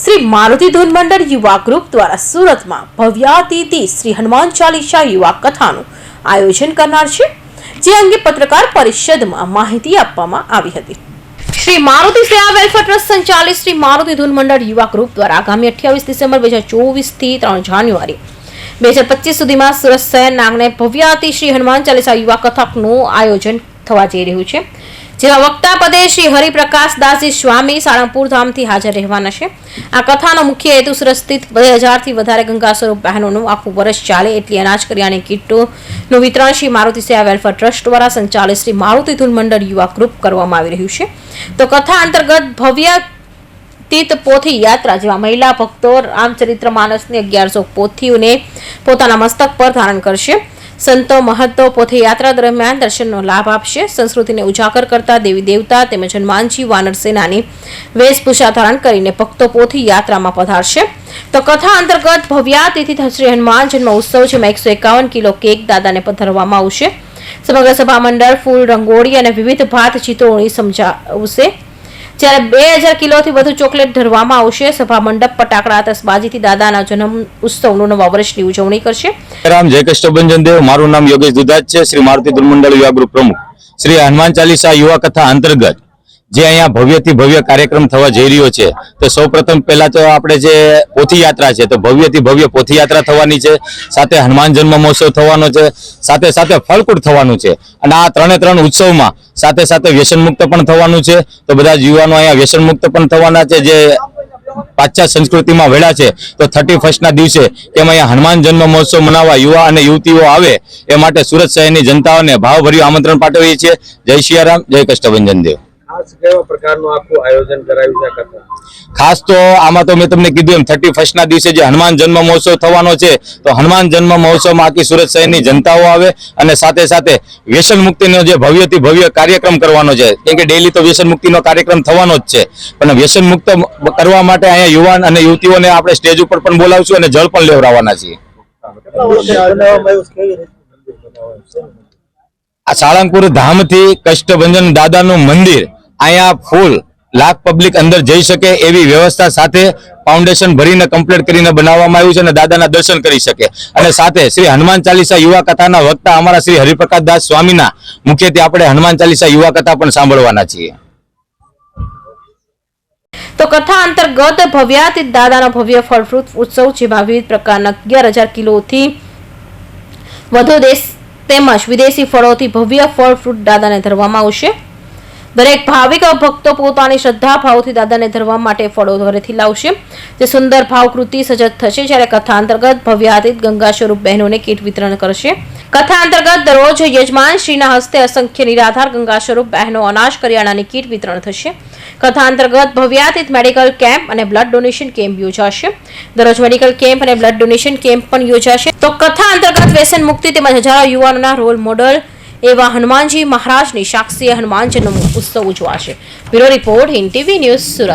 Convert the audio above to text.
શ્રી મારુતિ ધૂન મંડળ યુવા ગ્રુપ દ્વારા સુરતમાં ભવ્યાતિથિ શ્રી હનુમાન ચાલીસા યુવા કથાનું આયોજન કરનાર છે, જે અંગે પત્રકાર પરિષદમાં માહિતી આપવામાં આવી હતી. શ્રી મારુતિ સેવા વેલફેર ટ્રસ્ટ સંચાલિત શ્રી મારુતિ ધૂન મંડળ યુવા ગ્રુપ દ્વારા આગામી 28 ડિસેમ્બર 2024 થી 3 જાન્યુઆરી 2025 સુધીમાં સુરત શહેર નાગને ભવ્યાતિથિ શ્રી હનુમાન ચાલીસા યુવા કથાનું આયોજન થવા જઈ રહ્યું છે, જેમાં વક્તા પદે શ્રી હરિપ્રકાશ દાસજી સ્વામી સાળંગપુર ધામથી હાજર રહેવાના છે. આ કથાનો મુખ્ય હેતુ સુરત સ્થિત 2000 થી વધારે ગંગા સ્વરૂપ બહેનોનું આખું વર્ષ ચાલે એટલી અનાજ કરિયાણી કીટનું વિતરણ શ્રી મારુતિ સેવા વેલફેર ટ્રસ્ટ દ્વારા સંચાલિત શ્રી મારુતિ ધૂન મંડળ યુવા ગ્રુપ કરવામાં આવી રહ્યું છે. તો કથા અંતર્ગત ભવ્ય તીર્થ પોથી યાત્રા જેવા મહિલા ભક્તો રામચરિત્ર માનસની 1100 પોથીઓને પોતાના મસ્તક પર ધારણ કરશે. સંતો મહંતો પોથી યાત્રા દરમિયાન દર્શનનો લાભ આપશે. સંસ્કૃતિને ઉજાગર કરતા દેવી દેવતા તેમજ હનુમાનજી વાનર સેનાની વેશભૂષા ધારણ કરીને ભક્તો પોથી યાત્રામાં પધારશે. તો કથા અંતર્ગત ભવ્યાતિથિ શ્રી હનુમાન જન્મ ઉત્સવ જેમાં 151 કિલો કેક દાદાને પધરાવવામાં આવશે. સમગ્ર સભા મંડળ ફૂલ રંગોળી અને વિવિધ ભાત ચિત્રોની સમજાવશે, જ્યારે 2000 કિલોથી વધુ ચોકલેટ ધરવામાં આવશે. સભા મંડપ ફટાકડા આતશબાજીથી દાદાના જન્મ ઉત્સવનું નવા વર્ષની ઉજવણી કરશે. રામ જય કૃષ્ણ દેવ. મારું નામ યોગેશ દુધાત છે, શ્રી મારુતિ ધૂન મંડળ યુવા ગ્રુપ પ્રમુખ. શ્રી હનુમાન ચાલીસા યુવા કથા અંતર્ગત જે અહીંયા ભવ્યથી ભવ્ય કાર્યક્રમ થવા જઈ રહ્યો છે, તો સૌપ્રથમ પહેલા તો આપણે જે પોથી યાત્રા છે, તો ભવ્યથી ભવ્ય પોથી યાત્રા થવાની છે, સાથે હનુમાન જન્મ મહોત્સવ થવાનો છે, સાથે સાથે ફળકૂટ થવાનું છે. અને આ ત્રણે ઉત્સવમાં સાથે સાથે વ્યસન મુક્ત પણ થવાનું છે. તો બધા જ યુવાનો અહીંયા વ્યસન મુક્ત પણ થવાના છે. જે પાશ્ચાત્ય સંસ્કૃતિમાં વેળા છે, તો 31 ના દિવસે કેમ અહીંયા હનુમાન જન્મ મહોત્સવ મનાવવા યુવા અને યુવતીઓ આવે એ માટે સુરત શહેરની જનતાઓને ભાવભર્યું આમંત્રણ પાઠવીએ છીએ. જય સિયારામ, જય કષ્ટભંજન દેવ. ખાસ તો આમાં તો મેં તમને કીધું એમ 31 ના દિવસે જે હનુમાન જન્મ મહોત્સવ થવાનો છે, તો હનુમાન જન્મ મહોત્સવમાં આખી સુરત શહેરની જનતાઓ આવે અને સાથે સાથે વ્યસન મુક્તિનો જે ભવ્યથી ભવ્ય કાર્યક્રમ કરવાનો છે, કેમ કે ડેઈલી તો વ્યસન મુક્તિનો કાર્યક્રમ થવાનો જ છે, પણ વ્યસન મુક્ત કરવા માટે અહીંયા યુવાન અને યુવતીઓને આપણે સ્ટેજ ઉપર પણ બોલાવશું અને જળ પણ લેવડાવવાના છીએ. આ સાળંગપુર ધામથી કષ્ટભંજન દાદાનું મંદિર અહીંયા ફૂલ લાખ પબ્લિક અંદર જઈ શકે એવી વ્યવસ્થા સાથે ફાઉન્ડેશન ભરીને કમ્પ્લીટ કરીને બનાવવામાં આવ્યું છે અને દાદાના દર્શન કરી શકે. અને સાથે શ્રી હનુમાન ચાલીસા યુવા કથાના વક્તા અમારા શ્રી હરિપ્રકાશ દાસ સ્વામીના મુખ્યત્વે આપણે હનુમાન ચાલીસા યુવા કથા પણ સાંભળવાના છીએ. તો કથા અંતર્ગત ભવ્યાતિથિ દાદાનો ભવ્ય ફળફ્રૂટ ઉત્સવ જેમાં વિવિધ પ્રકારના 11,000 કિલોથી વધુ દેશ તેમજ વિદેશી ફળોથી ભવ્ય ફળ ફ્રૂટ દાદાને ધરવામાં આવશે. દરેક ભાવિક ભક્તો પોતાની શ્રદ્ધા ભાવથી દાદાને ધરવા માટે ફળો ઘરેથી લાવશે, જે સુંદર ભાવકૃતિ સજ્જ થશે. જ્યારે કથા અંતર્ગત ભવ્યાતિથિ ગંગા સ્વરૂપ બહેનોને કીટ વિતરણ કરશે. કથા અંતર્ગત દરરોજ યજમાન શ્રીના હસ્તે અસંખ્ય નિરાધાર ગંગા સ્વરૂપ બહેનો અનાજ કરિયાણાની કીટ વિતરણ થશે. કથા અંતર્ગત ભવ્યાતિથિ મેડિકલ કેમ્પ અને બ્લડ ડોનેશન કેમ્પ યોજાશે. દરરોજ મેડિકલ કેમ્પ અને બ્લડ ડોનેશન કેમ્પ પણ યોજાશે. તો કથા અંતર્ગત વ્યસન મુક્તિ તેમજ હજારો યુવાનોના રોલ મોડલ એવા હનુમાનજી મહારાજની સાક્ષી હનુમાન જન્મ ઉત્સવ ઉજવાશે. Bureau report, Hind TV news, Surat.